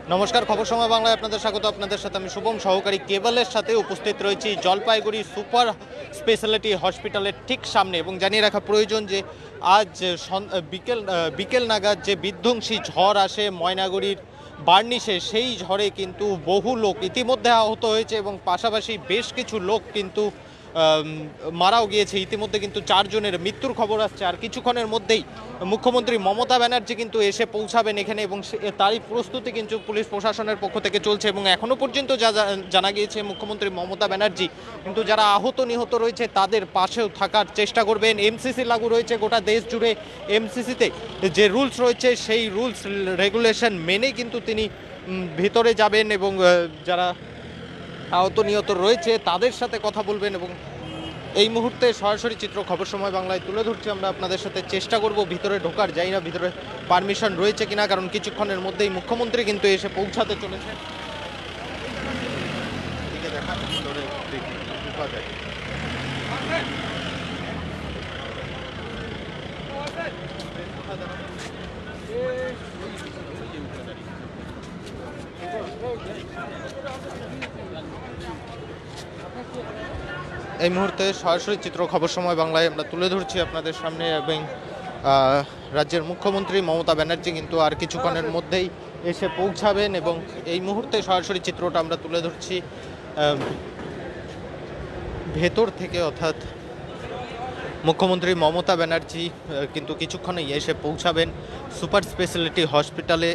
নমস্কার, খবর সময় বাংলায় আপনাদের স্বাগত। আপনাদের সাথে আমি শুভম, সহকারী কেবলের সাথে উপস্থিত রয়েছি জলপাইগুড়ি সুপার স্পেশালিটি হসপিটালের ঠিক সামনে। এবং জানিয়ে রাখা প্রয়োজন যে আজ বিকেল নাগাদ যে বিধ্বংসী ঝড় আসে ময়নাগুড়ির বার্নিশে, সেই ঝড়ে কিন্তু বহু লোক ইতিমধ্যে আহত হয়েছে এবং পাশাপাশি বেশ কিছু লোক কিন্তু মারাও গিয়েছে। ইতিমধ্যে কিন্তু 4 জনের মৃত্যুর খবর আসছে। আর কিছুক্ষণের মধ্যেই মুখ্যমন্ত্রী মমতা ব্যানার্জি কিন্তু এসে পৌঁছাবেন এখানে এবং তারই প্রস্তুতি কিন্তু পুলিশ প্রশাসনের পক্ষ থেকে চলছে। এবং এখনও পর্যন্ত যা জানা গিয়েছে, মুখ্যমন্ত্রী মমতা ব্যানার্জি কিন্তু যারা আহত নিহত রয়েছে তাদের পাশেও থাকার চেষ্টা করবেন। এমসিসি লাগু রয়েছে গোটা দেশ জুড়ে। এমসিসিতে যে রুলস রয়েছে সেই রুলস রেগুলেশন মেনে কিন্তু তিনি ভিতরে যাবেন এবং যারা আহত নিহত রয়েছে তাদের সাথে কথা বলবেন। এবং এই মুহূর্তে সরাসরি চিত্র খবর সময় বাংলায় তুলে ধরছি আমরা আপনাদের সাথে। চেষ্টা করব ভিতরে ঢোকার, যাই না ভিতরে পারমিশন রয়েছে কিনা, কারণ কিছুক্ষণের মধ্যেই মুখ্যমন্ত্রী কিন্তু এসে পৌঁছাতে চলেছেন। এই মুহূর্তে সরাসরি চিত্র খবর সময় বাংলায় আমরা তুলে ধরছি আপনাদের সামনে। এবং রাজ্যের মুখ্যমন্ত্রী মমতা ব্যানার্জি কিন্তু আর কিছুক্ষণের মধ্যেই এসে পৌঁছাবেন। এবং এই মুহূর্তে সরাসরি চিত্রটা আমরা তুলে ধরছি ভেতর থেকে, অর্থাৎ মুখ্যমন্ত্রী মমতা ব্যানার্জি কিন্তু কিছুক্ষণেই এসে পৌঁছাবেন সুপার স্পেশালিটি হসপিটালে।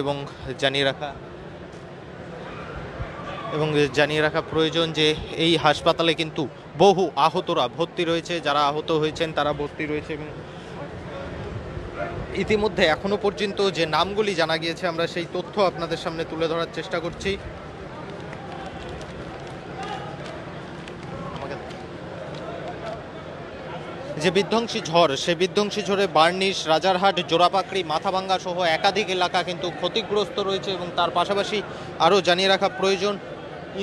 এবং জানিয়ে রাখা প্রয়োজন যে এই হাসপাতালে কিন্তু বহু আহতরা ভর্তি রয়েছে। যারা আহত হয়েছেন তারা ভর্তি রয়েছে। এবং ইতিমধ্যে এখনো পর্যন্ত যে নামগুলি জানা গিয়েছে আমরা সেই তথ্য আপনাদের সামনে তুলে ধরার চেষ্টা করছি। যে বিধ্বংসী ঝড়, সেই বিধ্বংসী ঝড়ে বার্নিশ, রাজারহাট, জোড়াপাকড়ি, মাথাভাঙ্গা সহ একাধিক এলাকা কিন্তু ক্ষতিগ্রস্ত রয়েছে। এবং তার পাশাপাশি আরও জানিয়ে রাখা প্রয়োজন,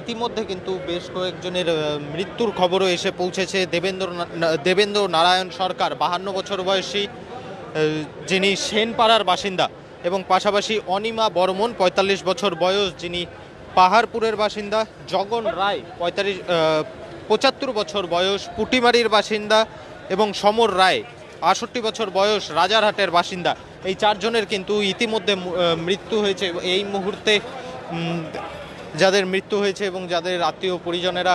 ইতিমধ্যে কিন্তু বেশ কয়েকজনের মৃত্যুর খবরও এসে পৌঁছেছে। দেবেন্দ্র নারায়ণ সরকার 52 বছর বয়সী, যিনি সেনপাড়ার বাসিন্দা, এবং পাশাপাশি অনিমা বর্মন 45 বছর বয়স, যিনি পাহাড়পুরের বাসিন্দা। জগন রায় 75 বছর বয়স, পুটিমারির বাসিন্দা। এবং সমর রায় 68 বছর বয়স, রাজারহাটের বাসিন্দা। এই 4 জনের কিন্তু ইতিমধ্যে মৃত্যু হয়েছে। এই মুহূর্তে যাদের মৃত্যু হয়েছে এবং যাদের আত্মীয় পরিজনেরা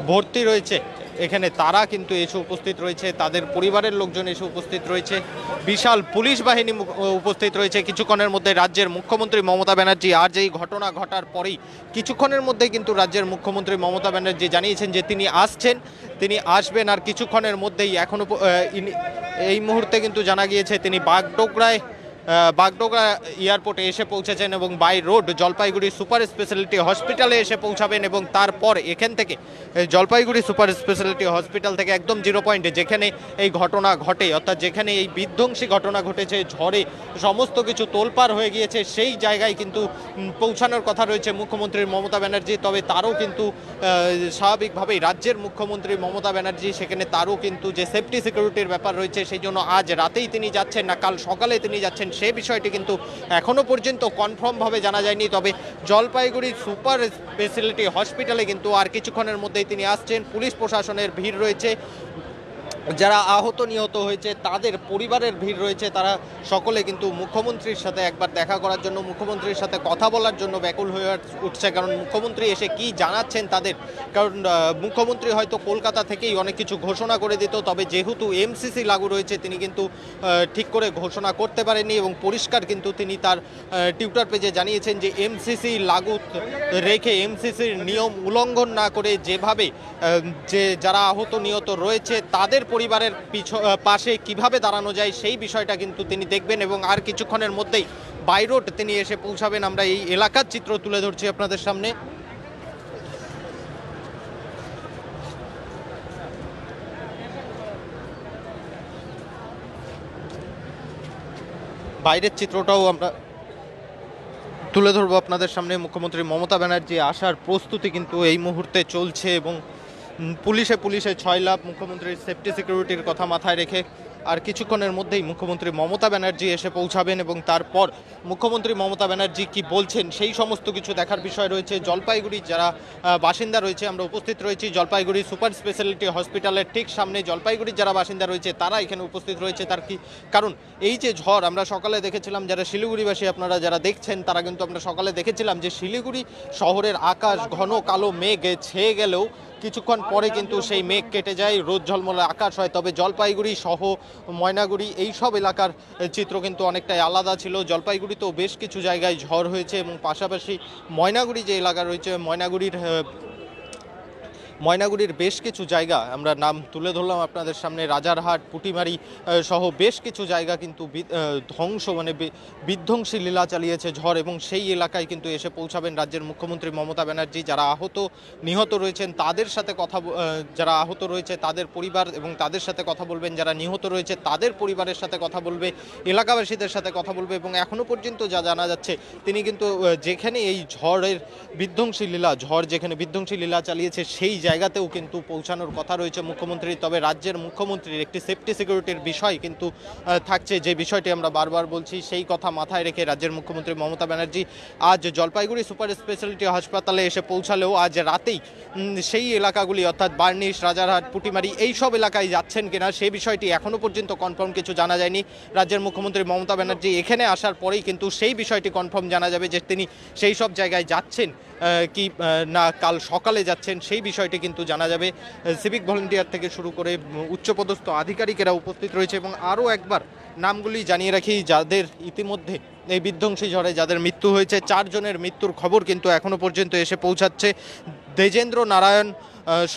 ভর্তি রয়েছে এখানে, তারা কিন্তু এসে উপস্থিত রয়েছে, তাদের পরিবারের লোকজন এসে উপস্থিত রয়েছে, বিশাল পুলিশ বাহিনী উপস্থিত রয়েছে। কিছুক্ষণের মধ্যে রাজ্যের মুখ্যমন্ত্রী মমতা ব্যানার্জি, আর যেই ঘটনা ঘটার পরেই কিছুক্ষণের মধ্যেই কিন্তু রাজ্যের মুখ্যমন্ত্রী মমতা ব্যানার্জি জানিয়েছেন যে তিনি আসবেন। আর কিছুক্ষণের মধ্যেই এই মুহূর্তে কিন্তু জানা গিয়েছে তিনি বাগডোগরা এয়ারপোর্টে এসে পৌঁছেছেন এবং by road Jalpaiguri super speciality হসপিটালে এসে পৌঁছাবেন। এবং তারপর এখান থেকে জলপাইগুড়ি সুপার স্পেশালিটি হসপিটাল থেকে একদম 0 পয়েন্টে, যেখানে এই ঘটনা ঘটে, অর্থাৎ যেখানে এই বিধ্বংসী ঘটনা ঘটেছে, ঝড়ে সমস্ত কিছু তোলপাড় হয়ে গিয়েছে, সেই জায়গায় কিন্তু পৌঁছানোর কথা রয়েছে মুখ্যমন্ত্রী মমতা ব্যানার্জি। তবে তারও কিন্তু স্বাভাবিকভাবেই রাজ্যের মুখ্যমন্ত্রী মমতা ব্যানার্জি, সেখানে তারও কিন্তু যে সেফটি সিকিউরিটির ব্যাপার রয়েছে, সেই জন্য আজ রাতেই তিনি যাচ্ছেন না কাল সকালে তিনি যাচ্ছেন, সে বিষয়টি কিন্তু এখনো পর্যন্ত কনফার্মভাবে জানা যায়নি। তবে জলপাইগুড়ি সুপার স্পেশালিটি হসপিটালে কিন্তু আর কিছুক্ষণের মধ্যেই তিনি আসছেন। পুলিশ প্রশাসনের ভিড় রয়েছে, যারা আহত নিহত হয়েছে তাদের পরিবারের ভিড় রয়েছে, তারা সকলে কিন্তু মুখ্যমন্ত্রীর সাথে একবার দেখা করার জন্য, মুখ্যমন্ত্রীর সাথে কথা বলার জন্য ব্যাকুল হয়ে উঠছে। কারণ মুখ্যমন্ত্রী এসে কি জানাচ্ছেন তাদের, কারণ মুখ্যমন্ত্রী হয়তো কলকাতা থেকেই অনেক কিছু ঘোষণা করে দিত, তবে যেহেতু এমসিসি লাগু রয়েছে তিনি কিন্তু ঠিক করে ঘোষণা করতে পারেননি। এবং পরিষ্কার কিন্তু তিনি তার টুইটার পেজে জানিয়েছেন যে এমসিসি লাগু রেখে, এমসিসির নিয়ম উল্লঙ্ঘন না করে, যেভাবে যে যারা আহত নিহত রয়েছে তাদের পরিবারের পাশে কিভাবে দাঁড়ানো যায় সেই বিষয়টা কিন্তু তিনি দেখবেন। এবং আর কিছুক্ষণের মধ্যেই বাই রোড তিনি এসে পৌঁছাবেন। আমরা এই এলাকার চিত্র তুলে ধরছি আপনাদের সামনে। বাইরের চিত্রটাও আমরা তুলে ধরবো আপনাদের সামনে। মুখ্যমন্ত্রী মমতা ব্যানার্জি আসার প্রস্তুতি কিন্তু এই মুহূর্তে চলছে এবং পুলিশে পুলিশে 6 লাখ, মুখ্যমন্ত্রীর সেফটি সিকিউরিটির কথা মাথায় রেখে আর কিছুক্ষণের মধ্যেই মুখ্যমন্ত্রী মমতা ব্যানার্জি এসে পৌঁছাবেন এবং তারপর মুখ্যমন্ত্রী মমতা ব্যানার্জি কি বলছেন সেই সমস্ত কিছু দেখার বিষয় রয়েছে। জলপাইগুড়ির যারা বাসিন্দা রয়েছে, আমরা উপস্থিত রয়েছি জলপাইগুড়ি সুপার স্পেশালিটি হসপিটালের ঠিক সামনে। জলপাইগুড়ির যারা বাসিন্দা রয়েছে তারা এখানে উপস্থিত রয়েছে। তার কি কারণ, এই যে ঝড় আমরা সকালে দেখেছিলাম, যারা শিলিগুড়িবাসী আপনারা যারা দেখছেন তারা কিন্তু আমরা সকালে দেখেছিলাম যে শিলিগুড়ি শহরের আকাশ ঘন কালো মেঘে ছেয়ে গেলেও কিছুক্ষণ পরে কিন্তু সেই মেঘ কেটে যায়, রোদ ঝলমলে আকাশ হয়। তবে জলপাইগুড়ি সহ ময়নাগুড়ি এই সব এলাকার চিত্র কিন্তু অনেকটাই আলাদা ছিল। জলপাইগুড়িতেও বেশ কিছু জায়গায় ঝড় হয়েছে এবং পাশাপাশি ময়নাগুড়ি যে এলাকা রয়েছে, ময়নাগুড়ির বেশ কিছু জায়গা আমরা নাম তুলে ধরলাম আপনাদের সামনে, রাজারহাট, পুটিমারি সহ বেশ কিছু জায়গা কিন্তু ধ্বংস মানে বিধ্বংসী লীলা চালিয়েছে ঝড়। এবং সেই এলাকায় কিন্তু এসে পৌঁছাবেন রাজ্যের মুখ্যমন্ত্রী মমতা ব্যানার্জি। যারা নিহত রয়েছেন তাদের সাথে যারা আহত রয়েছে তাদের পরিবার এবং তাদের সাথে কথা বলবেন, যারা নিহত রয়েছে তাদের পরিবারের সাথে কথা বলবে, এলাকাবাসীদের সাথে কথা বলবে। এবং এখনও পর্যন্ত যা জানা যাচ্ছে, তিনি কিন্তু যেখানে এই ঝড় যেখানে বিধ্বংসী লীলা চালিয়েছে সেই জায়গাতেও কিন্তু পৌঁছানোর কথা রয়েছে মুখ্যমন্ত্রী। তবে রাজ্যের মুখ্যমন্ত্রীর একটি সেফটি সিকিউরিটির বিষয় কিন্তু থাকছে, যে বিষয়টি আমরা বারবার বলছি, সেই কথা মাথায় রেখে রাজ্যের মুখ্যমন্ত্রী মমতা ব্যানার্জি আজ জলপাইগুড়ি সুপার স্পেশালিটি হাসপাতালে এসে পৌঁছালেও আজ রাতেই সেই এলাকাগুলি অর্থাৎ বার্নিশ, রাজারহাট, পুটিমারি এই সব এলাকায় যাচ্ছেন কিনা সেই বিষয়টি এখনও পর্যন্ত কনফার্ম কিছু জানা যায়নি। রাজ্যের মুখ্যমন্ত্রী মমতা ব্যানার্জি এখানে আসার পরেই কিন্তু সেই বিষয়টি কনফার্ম জানা যাবে যে তিনি সেই সব জায়গায় যাচ্ছেন কি না কাল সকালে যাচ্ছেন, সেই বিষয়টি কিন্তু জানা যাবে। সিভিক ভলেন্টিয়ার থেকে শুরু করে উচ্চপদস্থ আধিকারিকেরা উপস্থিত রয়েছে। এবং আরও একবার নামগুলি জানিয়ে রাখি, যাদের ইতিমধ্যে এই বিধ্বংসী ঝড়ে যাদের মৃত্যু হয়েছে, 4 জনের মৃত্যুর খবর কিন্তু এখনও পর্যন্ত এসে পৌঁছাচ্ছে। দেজেন্দ্র নারায়ণ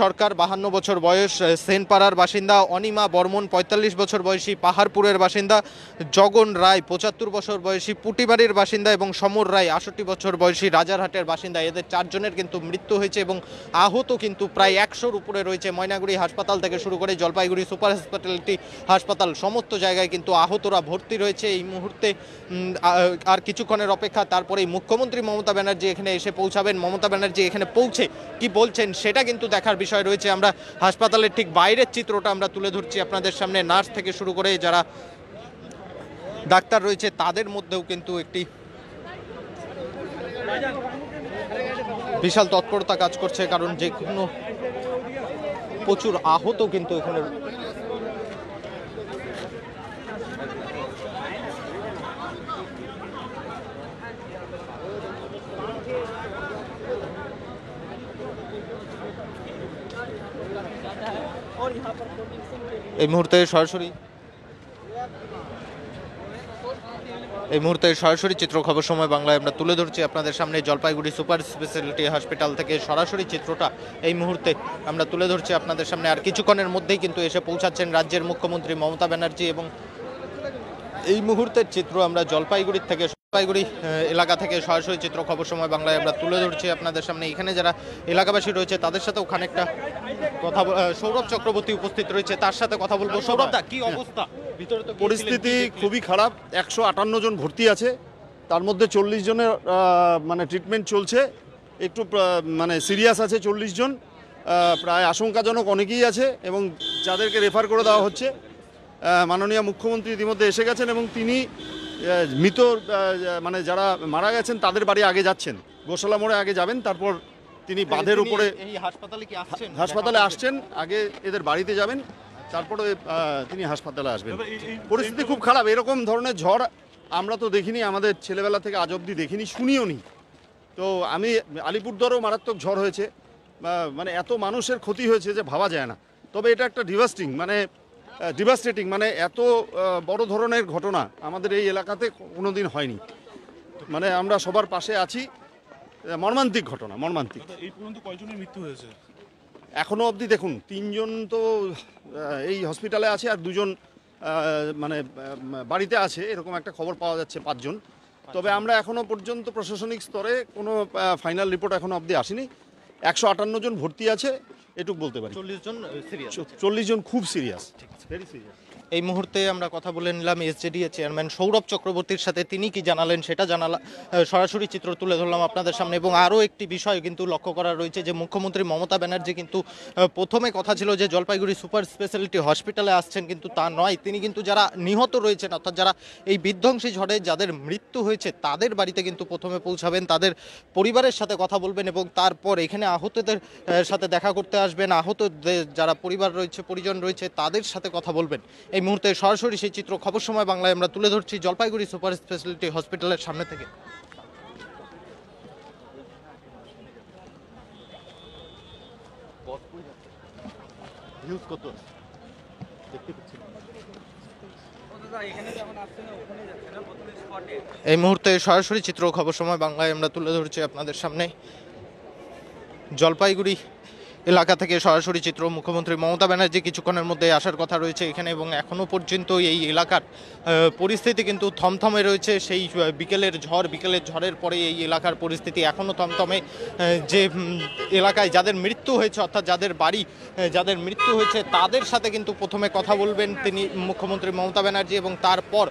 সরকার 52 বছর বয়স, সেনপাড়ার বাসিন্দা। অনিমা বর্মন 45 বছর বয়সী, পাহাড়পুরের বাসিন্দা। জগন রায় 75 বছর বয়সী, পুটিবাড়ির বাসিন্দা। এবং সমর রায় 68 বছর বয়সী, রাজারহাটের বাসিন্দা। এদের 4 জনের কিন্তু মৃত্যু হয়েছে এবং আহত কিন্তু প্রায় 100-র উপরে রয়েছে। ময়নাগুড়ি হাসপাতাল থেকে শুরু করে জলপাইগুড়ি সুপার স্পেশালিটি হাসপাতাল সমস্ত জায়গায় কিন্তু আহতরা ভর্তি রয়েছে এই মুহূর্তে। আর কিছুক্ষণের অপেক্ষা, তারপরেই মুখ্যমন্ত্রী মমতা ব্যানার্জি এখানে এসে পৌঁছাবেন। মমতা ব্যানার্জি এখানে পৌঁছে কি বলছেন সেটা কিন্তু দেখার বিষয় রয়েছে। আমরা হাসপাতালের ঠিক বাইরের চিত্রটা আমরা তুলে ধরছি আপনাদের সামনে। নার্স থেকে শুরু করে যারা ডাক্তার রয়েছে তাদের মধ্যেও কিন্তু একটি বিশাল তৎপরতা কাজ করছে, কারণ যে কোনো প্রচুর আহত কিন্তু এখানে। এই মুহূর্তে সরাসরি চিত্র খবর সময় বাংলায় আমরা তুলে ধরছি আপনাদের সামনে। জলপাইগুড়ি সুপার স্পেশালিটি হসপিটাল থেকে সরাসরি চিত্রটা এই মুহূর্তে আমরা তুলে ধরছি আপনাদের সামনে। আর কিছুক্ষণের মধ্যেই কিন্তু এসে পৌঁছাচ্ছেন রাজ্যের মুখ্যমন্ত্রী মমতা ব্যানার্জি। এবং এই মুহূর্তের চিত্র আমরা জলপাইগুড়ি এলাকা থেকে সরাসরি চিত্র খবর সময় বাংলায় আমরা তুলে ধরছি আপনাদের সামনে। এখানে যারা এলাকাবাসী রয়েছে তাদের সাথেও খানিকটা কথা, সৌরভ চক্রবর্তী উপস্থিত রয়েছে, তার সাথে কথা বলবো। সৌরভদা, কি অবস্থা? ভিতরে তো পরিস্থিতি খুবই খারাপ। 158 জন ভর্তি আছে, তার মধ্যে 40 জনের মানে ট্রিটমেন্ট চলছে। একটু মানে সিরিয়াস আছে 40 জন, প্রায় আশঙ্কাজনক অনেকেই আছে এবং যাদেরকে রেফার করে দেওয়া হচ্ছে। মাননীয় মুখ্যমন্ত্রী ইতিমধ্যে এসে গেছেন এবং তিনি মৃত মানে যারা মারা গেছেন তাদের বাড়ি আগে যাচ্ছেন, গোশালা মোড়ে আগে যাবেন, তারপর তিনি বাঁধের উপরে হাসপাতালে আসছেন, আগে এদের বাড়িতে যাবেন, তারপরে তিনি হাসপাতালে আসবেন। পরিস্থিতি খুব খারাপ। এরকম ধরনের ঝড় আমরা তো দেখিনি, আমাদের ছেলেবেলা থেকে আজ অবধি দেখিনি, শুনিও নি। তো আমি আলিপুরদুয়ারেও মারাত্মক ঝড় হয়েছে, মানে এত মানুষের ক্ষতি হয়েছে যে ভাবা যায় না। তবে এটা একটা ডিভাস্টেটিং মানে এত বড় ধরনের ঘটনা আমাদের এই এলাকাতে কোনোদিন হয়নি। মানে আমরা সবার পাশে আছি। মর্মান্তিক ঘটনা, মর্মান্তিক। এই পর্যন্ত কয়জনের মৃত্যু হয়েছে এখনো অবধি? দেখুন, 3 জন তো এই হসপিটালে আছে আর 2 জন মানে বাড়িতে আছে, এরকম একটা খবর পাওয়া যাচ্ছে 5 জন। তবে আমরা এখনো পর্যন্ত প্রশাসনিক স্তরে কোনো ফাইনাল রিপোর্ট এখনো অবধি আসেনি। 158 জন ভর্তি আছে, এটুকু বলতে পারি। 40 জন সিরিয়াস, 40 জন খুব সিরিয়াস, ভেরি সিরিয়াস। এই মুহূর্তে আমরা কথা বলে নিলাম এসজেডি এর চেয়ারম্যান সৌরভ চক্রবর্তীর সাথে। তিনি কি জানালেন সেটা সরাসরি চিত্র তুলে ধরলাম আপনাদের সামনে। এবং আরও একটি বিষয় কিন্তু লক্ষ্য করা রয়েছে যে মুখ্যমন্ত্রী মমতা ব্যানার্জি কিন্তু প্রথমে কথা ছিল যে জলপাইগুড়ি সুপার স্পেশালিটি হসপিটালে আসছেন, কিন্তু তা নয়। তিনি কিন্তু যারা নিহত রয়েছেন অর্থাৎ যারা এই বিধ্বংসী ঝড়ে যাদের মৃত্যু হয়েছে তাদের বাড়িতে কিন্তু প্রথমে পৌঁছাবেন, তাদের পরিবারের সাথে কথা বলবেন এবং তারপর এখানে আহতদের সাথে দেখা করতে আসবেন। আহতদের যারা পরিবার রয়েছে, পরিজন রয়েছে, তাদের সাথে কথা বলবেন। এই মুহূর্তে সরাসরি সেই চিত্র খবর সময় বাংলায় আমরা তুলে ধরছি জলপাইগুড়ি সুপার স্পেশালিটি হসপিটালের সামনে থেকে। এই মুহূর্তে সরাসরি চিত্র খবর সময় বাংলায় আমরা তুলে ধরছি আপনাদের সামনে জলপাইগুড়ি এলাকা থেকে সরাসরি চিত্র। মুখ্যমন্ত্রী মমতা ব্যানার্জি কিছুক্ষণের মধ্যে আসার কথা রয়েছে এখানে এবং এখনও পর্যন্ত এই এলাকার পরিস্থিতি কিন্তু থমথমে রয়েছে। সেই বিকেলের ঝড়ের পরে এই এলাকার পরিস্থিতি এখনও থমথমে। যে এলাকায় যাদের মৃত্যু হয়েছে অর্থাৎ যাদের বাড়ি যাদের মৃত্যু হয়েছে তাদের সাথে কিন্তু প্রথমে কথা বলবেন তিনি মুখ্যমন্ত্রী মমতা ব্যানার্জি এবং তারপর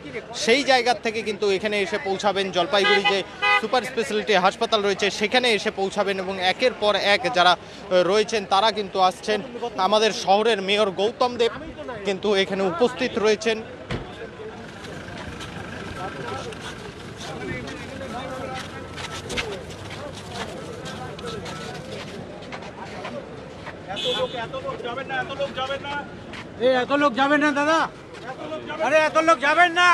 সেই জায়গার থেকে কিন্তু এখানে এসে পৌঁছাবেন জলপাইগুড়ি যে সুপার স্পেশালিটি হাসপাতাল রয়েছে সেখানে এসে পৌঁছাবেন এবং একের পর এক যারা রয়েছেন তারা কিন্তু আসছেন। আমাদের শহরের মেয়র গৌতম দেব কিন্তু এখানে উপস্থিত রয়েছেন। এত লোক যাবেন না দাদা, আরে এত লোক যাবেন না,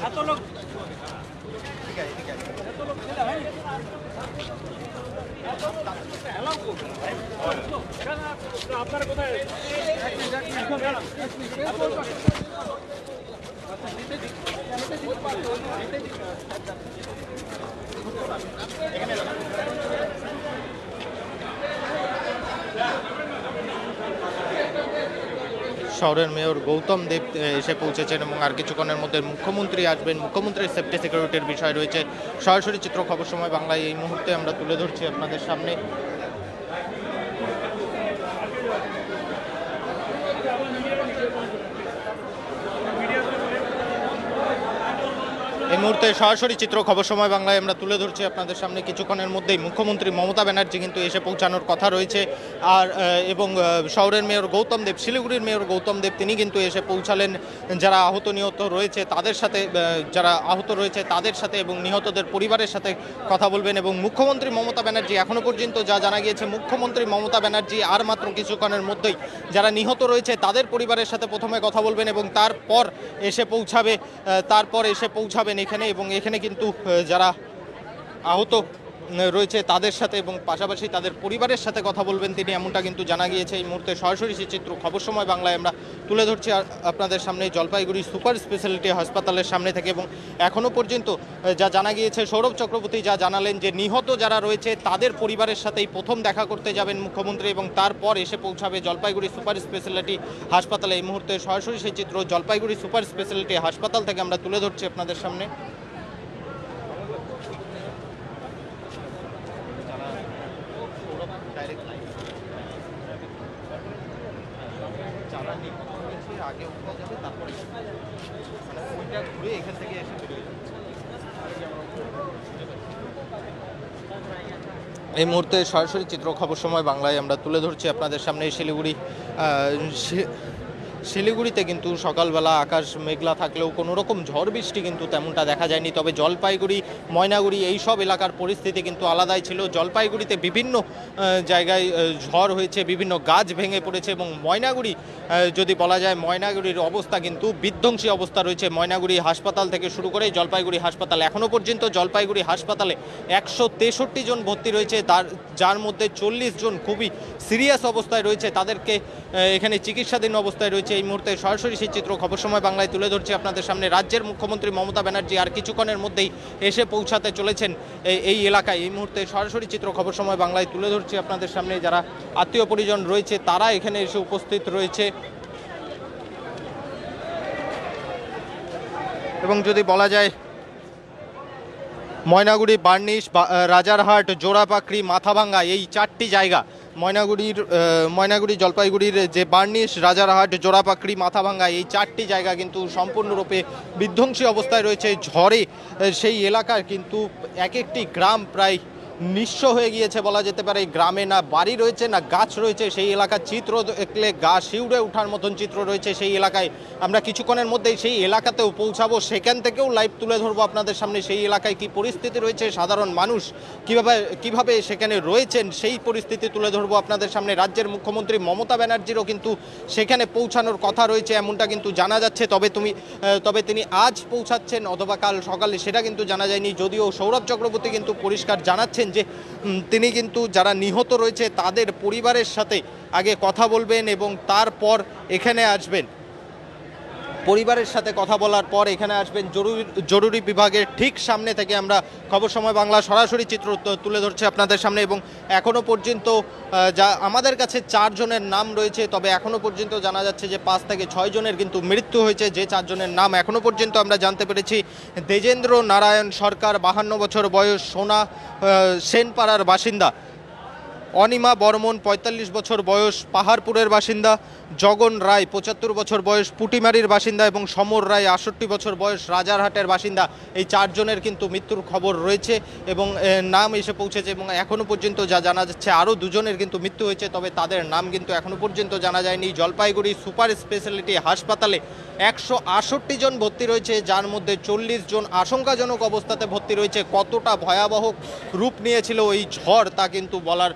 এত লোক আপনার কোথায় শহরের মেয়র গৌতম দেব এসে পৌঁছেছেন এবং আর কিছুক্ষণের মধ্যে মুখ্যমন্ত্রী আসবেন। মুখ্যমন্ত্রীর সেফটি সিকিউরিটির বিষয় রয়েছে। সরাসরি চিত্র খবর সময় বাংলায় এই মুহূর্তে আমরা তুলে ধরছি আপনাদের সামনে। এই মুহূর্তে সরাসরি চিত্র খবর সময় বাংলায় আমরা তুলে ধরছি আপনাদের সামনে। কিছুক্ষণের মধ্যেই মুখ্যমন্ত্রী মমতা ব্যানার্জি কিন্তু এসে পৌঁছানোর কথা রয়েছে। আর এবং শহরের মেয়র গৌতম দেব, শিলিগুড়ির মেয়র গৌতম দেব তিনি কিন্তু এসে পৌঁছালেন যারা আহত নিহত রয়েছে তাদের সাথে, এবং নিহতদের পরিবারের সাথে কথা বলবেন। এবং মুখ্যমন্ত্রী মমতা ব্যানার্জি এখনও পর্যন্ত যা জানা গিয়েছে মুখ্যমন্ত্রী মমতা ব্যানার্জি আর মাত্র কিছুক্ষণের মধ্যেই যারা নিহত রয়েছে তাদের পরিবারের সাথে প্রথমে কথা বলবেন এবং তারপর এসে পৌঁছাবেন এখানে। এবং এখানে কিন্তু যারা আহত রয়েছে তাদের সাথে এবং পাশাপাশি তাদের পরিবারের সাথে কথা বলবেন তিনি, এমনটা কিন্তু জানা গিয়েছে। এই মুহূর্তে সরাসরি সেই চিত্র খবর সময় বাংলায় আমরা তুলে ধরছি আপনাদের সামনে জলপাইগুড়ি সুপার স্পেশালিটি হাসপাতালের সামনে থেকে। এবং এখনও পর্যন্ত যা জানা গিয়েছে সৌরভ চক্রবর্তী যা জানালেন যে নিহত যারা রয়েছে তাদের পরিবারের সাথেই প্রথম দেখা করতে যাবেন মুখ্যমন্ত্রী এবং তারপর এসে পৌঁছাবে জলপাইগুড়ি সুপার স্পেশালিটি হাসপাতালে। এই মুহূর্তে সরাসরি সেই চিত্র জলপাইগুড়ি সুপার স্পেশালিটি হাসপাতাল থেকে আমরা তুলে ধরছি আপনাদের সামনে। এই মুহূর্তে সরাসরি চিত্র খবর সময় বাংলায় আমরা তুলে ধরছি আপনাদের সামনে শিলিগুড়িতে কিন্তু সকালবেলা আকাশ মেঘলা থাকলেও কোনো রকম ঝড় বৃষ্টি কিন্তু তেমনটা দেখা যায়নি। তবে জলপাইগুড়ি, ময়নাগুড়ি এই সব এলাকার পরিস্থিতি কিন্তু আলাদাই ছিল। জলপাইগুড়িতে বিভিন্ন জায়গায় ঝড় হয়েছে, বিভিন্ন গাছ ভেঙে পড়েছে এবং ময়নাগুড়ি যদি বলা যায় ময়নাগুড়ির অবস্থা কিন্তু বিধ্বংসী অবস্থা রয়েছে। ময়নাগুড়ি হাসপাতাল থেকে শুরু করে জলপাইগুড়ি হাসপাতাল, এখনও পর্যন্ত জলপাইগুড়ি হাসপাতালে 163 জন ভর্তি রয়েছে, যার মধ্যে 40 জন খুবই সিরিয়াস অবস্থায় রয়েছে, তাদেরকে এখানে চিকিৎসাধীন অবস্থায় রয়েছে। এই মুহূর্তে সরাসরি সেই চিত্র খবর সময় বাংলায় তুলে ধরছি আপনাদের সামনে। রাজ্যের মুখ্যমন্ত্রী মমতা ব্যানার্জি আর কিছুক্ষণের মধ্যেই এসে পৌঁছাতে চলেছেন এই এলাকায়। এই মুহূর্তে সরাসরি চিত্র খবর সময় বাংলায় তুলে ধরছি আপনাদের সামনে। যারা আত্মীয় পরিজন রয়েছে তারা এখানে এসে উপস্থিত রয়েছে। এবং যদি বলা যায় ময়নাগুড়ি, বার্নিশ, রাজারহাট, জোড়াপাকড়ি, মাথাভাঙ্গা এই 4টি জায়গা ময়নাগুড়ি জলপাইগুড়ির যে বার্নিশ, রাজারহাট, জোড়াপাকড়ি, মাথাভাঙ্গা এই 4টি জায়গা কিন্তু সম্পূর্ণরূপে বিধ্বংসী অবস্থায় রয়েছে। ঝড়ে সেই এলাকার কিন্তু এক একটি গ্রাম প্রায় নিঃস্ব হয়ে গিয়েছে বলা যেতে পারে। গ্রামে না বাড়ি রয়েছে না গাছ রয়েছে। সেই এলাকার চিত্র দেখলে গা শিউড়ে ওঠার মতন চিত্র রয়েছে সেই এলাকায়। আমরা কিছুক্ষণের মধ্যেই সেই এলাকাতেও পৌঁছাবো, সেখান থেকেও লাইভ তুলে ধরবো আপনাদের সামনে সেই এলাকায় কী পরিস্থিতি রয়েছে, সাধারণ মানুষ কিভাবে সেখানে রয়েছেন সেই পরিস্থিতি তুলে ধরবো আপনাদের সামনে। রাজ্যের মুখ্যমন্ত্রী মমতা ব্যানার্জিরও কিন্তু সেখানে পৌঁছানোর কথা রয়েছে এমনটা কিন্তু জানা যাচ্ছে। তবে তিনি আজ পৌঁছাচ্ছেন অথবা কাল সকালে সেটা কিন্তু জানা যায়নি। যদিও সৌরভ চক্রবর্তী কিন্তু পরিষ্কার জানাচ্ছেন যে তিনি কিন্তু যারা নিহত রয়েছে তাদের পরিবারের সাথে আগে কথা বলবেন এবং তারপর এখানে আসবেন। পরিবারের সাথে কথা বলার পর এখানে আসবেন। জরুরি বিভাগের ঠিক সামনে থেকে আমরা খবর সময় বাংলা সরাসরি চিত্র তুলে ধরছি আপনাদের সামনে। এবং এখনও পর্যন্ত যা আমাদের কাছে 4 জনের নাম রয়েছে, তবে এখনও পর্যন্ত জানা যাচ্ছে যে 5 থেকে 6 জনের কিন্তু মৃত্যু হয়েছে। যে 4 জনের নাম এখনও পর্যন্ত আমরা জানতে পেরেছি, দেজেন্দ্র নারায়ণ সরকার 52 বছর বয়স, সোনা সেনপাড়ার বাসিন্দা, অনিমা বর্মন 45 বছর বয়স, পাহাড়পুরের বাসিন্দা, জগন রায় 75 বছর বয়স, পুটিমারির বাসিন্দা এবং সমর রায় 68 বছর বয়স, রাজারহাটের বাসিন্দা। এই 4 জনের কিন্তু মৃত্যুর খবর রয়েছে এবং নাম এসে পৌঁছেছে। এবং এখনও পর্যন্ত যা জানা যাচ্ছে আরও 2 জনের কিন্তু মৃত্যু হয়েছে, তবে তাদের নাম কিন্তু এখনও পর্যন্ত জানা যায়নি। জলপাইগুড়ি সুপার স্পেশালিটি হাসপাতালে 168 জন ভর্তি রয়েছে, যার মধ্যে 40 জন আশঙ্কাজনক অবস্থাতে ভর্তি রয়েছে। কতটা ভয়াবহ রূপ নিয়েছিল এই ঝড় তা কিন্তু বলার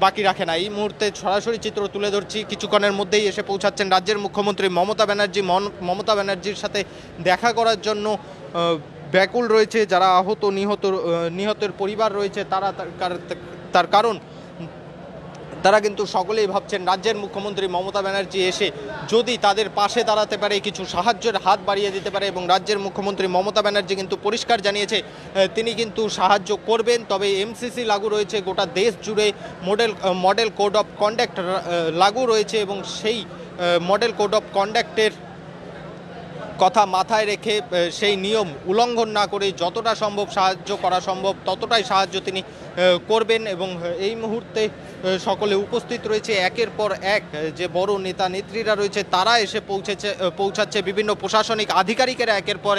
বাকি রাখে না। এই মুহূর্তে সরাসরি চিত্র তুলে ধরছি। কিছুক্ষণের মধ্যেই এসে পৌঁছাচ্ছেন রাজ্যের মুখ্যমন্ত্রী মমতা ব্যানার্জি। মমতা ব্যানার্জির সাথে দেখা করার জন্য ব্যাকুল রয়েছে যারা নিহতের পরিবার রয়েছে তার কারণ তারা কিন্তু সকলেই ভাবছেন রাজ্যের মুখ্যমন্ত্রী মমতা ব্যানার্জি এসে যদি তাদের পাশে দাঁড়াতে পারে, কিছু সাহায্যের হাত বাড়িয়ে দিতে পারে। এবং রাজ্যের মুখ্যমন্ত্রী মমতা ব্যানার্জি কিন্তু পরিষ্কার জানিয়েছে তিনি কিন্তু সাহায্য করবেন। তবে এমসিসি লাগু রয়েছে, গোটা দেশ জুড়ে মডেল কোড অফ কন্ডাক্ট লাগু রয়েছে এবং সেই মডেল কোড অফ কন্ডাক্টের কথা মাথায় রেখে সেই নিয়ম উল্লঙ্ঘন না করে যতটা সম্ভব সাহায্য করা সম্ভব ততটাই সাহায্য তিনি করবেন। এবং এই মুহূর্তে সকলে উপস্থিত রয়েছে একের পর এক যে বড় নেতা নেত্রীরা রয়েছে তারা এসে পৌঁছাচ্ছে। বিভিন্ন প্রশাসনিক আধিকারিকেরা একের পর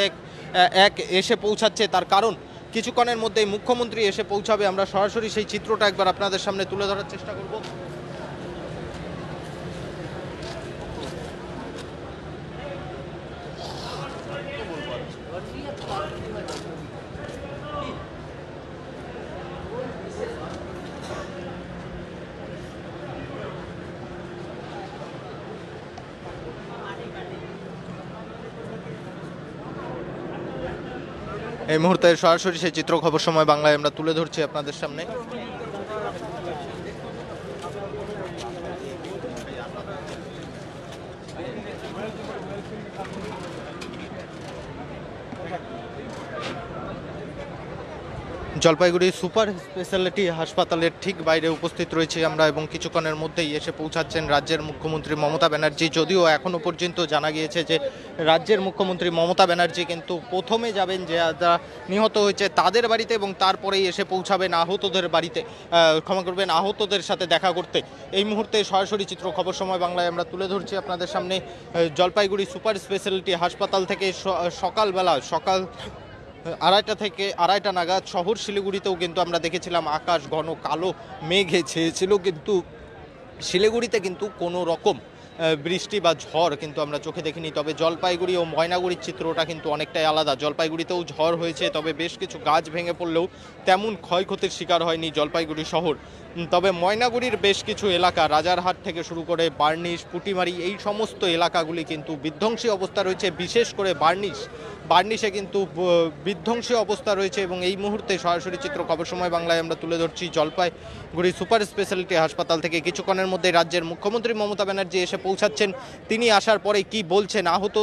এক এসে পৌঁছাচ্ছে। তার কারণ কিছুক্ষণের মধ্যেই মুখ্যমন্ত্রী এসে পৌঁছাবে। আমরা সরাসরি সেই চিত্রটা একবার আপনাদের সামনে তুলে ধরার চেষ্টা করব। এই মুহূর্তে সরাসরি সেই চিত্র খবর সময় বাংলায় আমরা তুলে ধরছি আপনাদের সামনে। জলপাইগুড়ি সুপার স্পেশালিটি হাসপাতালের ঠিক বাইরে উপস্থিত রয়েছি আমরা এবং কিছুক্ষণের মধ্যেই এসে পৌঁছাচ্ছেন রাজ্যের মুখ্যমন্ত্রী মমতা ব্যানার্জি। যদিও এখনও পর্যন্ত জানা গিয়েছে যে রাজ্যের মুখ্যমন্ত্রী মমতা ব্যানার্জি কিন্তু প্রথমে যাবেন যারা নিহত হয়েছে তাদের বাড়িতে এবং তারপরেই এসে পৌঁছাবেন আহতদের বাড়িতে, আহতদের সাথে দেখা করতে। এই মুহূর্তে সরাসরি চিত্র খবর সময় বাংলায় আমরা তুলে ধরছি আপনাদের সামনে জলপাইগুড়ি সুপার স্পেশালিটি হাসপাতাল থেকে সকাল 2:30 থেকে 2:30 নাগাদ শহর শিলিগুড়িতেও কিন্তু আমরা দেখেছিলাম আকাশ ঘন কালো মেঘে ছেয়েছিল, কিন্তু শিলিগুড়িতে কিন্তু কোনো রকম বৃষ্টি বা ঝড় কিন্তু আমরা চোখে দেখিনি। তবে জলপাইগুড়ি ও ময়নাগুড়ির চিত্রটা কিন্তু অনেকটাই আলাদা। জলপাইগুড়িতেও ঝড় হয়েছে, তবে বেশ কিছু গাছ ভেঙে পড়লেও তেমন ক্ষয়ক্ষতির শিকার হয়নি জলপাইগুড়ি শহর। তবে ময়নাগুড়ির বেশ কিছু এলাকা, রাজারহাট থেকে শুরু করে বার্নিশ, পুটিমারি, এই সমস্ত এলাকাগুলি কিন্তু বিধ্বংসী অবস্থা রয়েছে। বিশেষ করে বার্নিশে কিন্তু বিধ্বংসী অবস্থা রয়েছে। এবং এই মুহূর্তে সরাসরি চিত্র খবর সময় বাংলায় আমরা তুলে ধরছি জলপাইগুড়ি সুপার স্পেশালিটি হাসপাতাল থেকে। কিছুক্ষণের মধ্যে রাজ্যের মুখ্যমন্ত্রী মমতা ব্যানার্জি এসে পৌঁছাচ্ছেন, তিনি আসার পরে কি বলছেন, আহত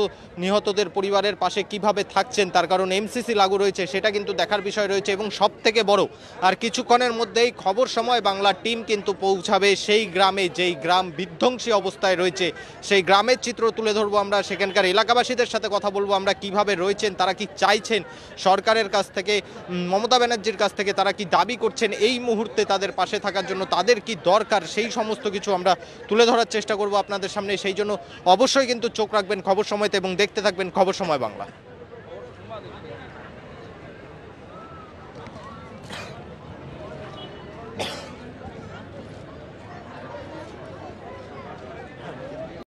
নিহতদের পরিবারের পাশে কিভাবে থাকছেন, তার কারণ এমসিসি লাগু রয়েছে, সেটা কিন্তু দেখার বিষয় রয়েছে। এবং সব থেকে বড়, আর কিছুক্ষণের মধ্যেই খবর সময় বাংলার টিম কিন্তু পৌঁছাবে সেই গ্রামে, যেই গ্রাম বিধ্বংসী অবস্থায় রয়েছে। সেই গ্রামের চিত্র তুলে ধরবো আমরা, সেখানকার এলাকাবাসীদের সাথে কথা বলবো আমরা, কিভাবে রয়েছেন, তারা কি চাইছেন সরকারের কাছ থেকে, মমতা ব্যানার্জির কাছ থেকে, তারা কি দাবি করছেন এই মুহূর্তে তাদের পাশে থাকার জন্য, তাদের কি দরকার, সেই সমস্ত কিছু আমরা তুলে ধরার চেষ্টা করব আপনাদের সামনে। সেই জন্য অবশ্যই কিন্তু চোখ রাখবেন খবর সময়তে এবং দেখতে থাকবেন খবর সময় বাংলা।